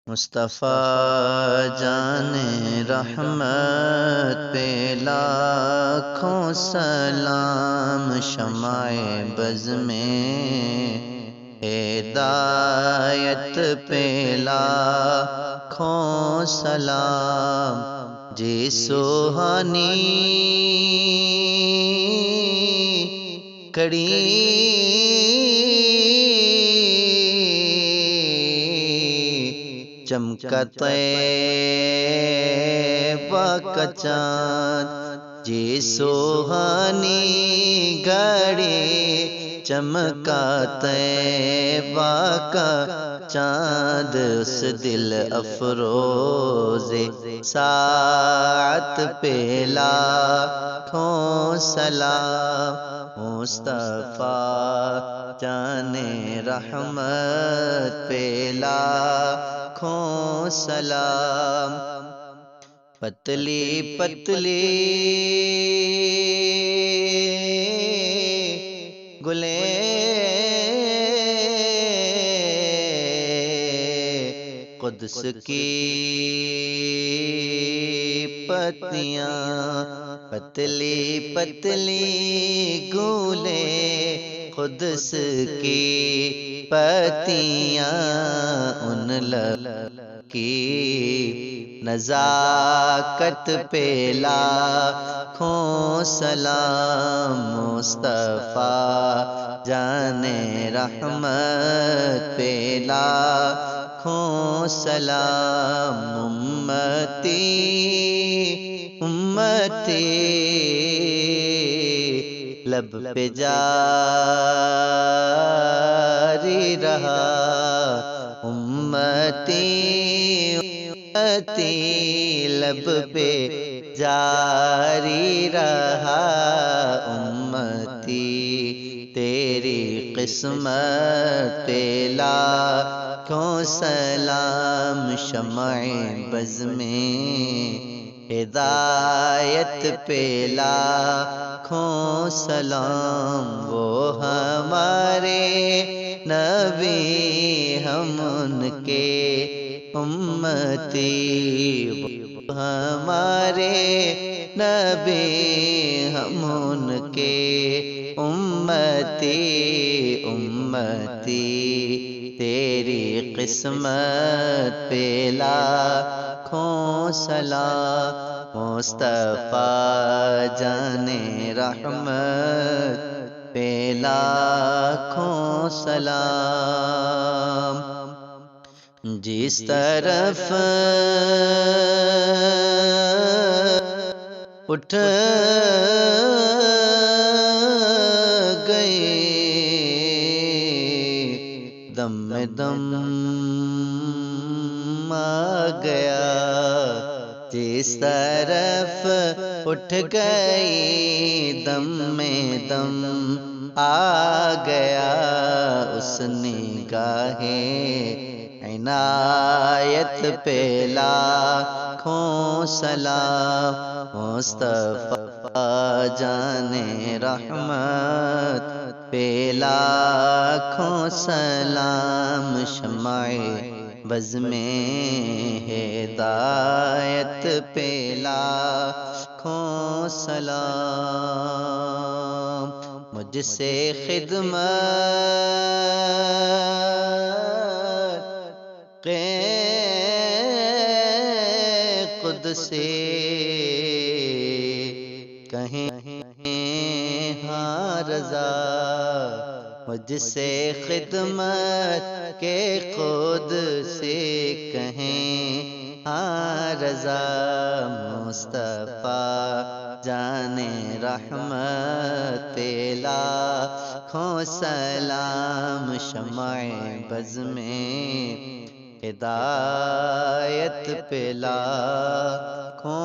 مصطفیٰ جان رحمت پہ لاکھوں سلام، شمع بز میں ہدایت پہ لاکھوں سلام، جی سوہانی کڑی چمکا طیبہ کا چاند، جی سوہانی گھڑی چمکا طیبہ کا چاند، اس دل افروز ساعت پہ لاکھوں سلام، مصطفیٰ جان رحمت پہ لاکھوں سلام، پتلی پتلی گلیں قدس کی پتیاں، پتلی پتلی گلیں قدس کی پتیاں، ان لب کی نزاکت پہ لاکھوں سلام، مصطفیٰ جان رحمت پہ لاکھوں سلام، امتی امتی لب پہ جاری رہا، امتی امتی لب پہ جاری رہا، امتی تیری قسمت پہ لاکھوں سلام، شمع بز میں ہدایت پہ لاکھوں سلام، وہ ہمارے نبی ہم ان کے امتی، وہ ہمارے نبی ہم ان کے امتی، امتی تیری قسمت پہ لاکھوں سلام، مصطفیٰ جان رحمت پہ لاکھوں سلام، جس طرف اٹھ گئے دم میں دم آ گیا، جس طرف اٹھ گئی دم میں دم آ گیا، اس نگاہ عنایت پہ لاکھوں سلام، مصطفیٰ جان رحمت پہ لاکھوں سلام، شمع بز میں ہدایت پہ لاکھوں سلام، مجھ سے خدمت قدسی کہیں ہاں رضا، مجھ سے خدمت کے خود سے کہیں ہاں رضا، مصطفیٰ جان رحمت پہ لاکھوں سلام، شمع بز میں ہدایت پہ لاکھوں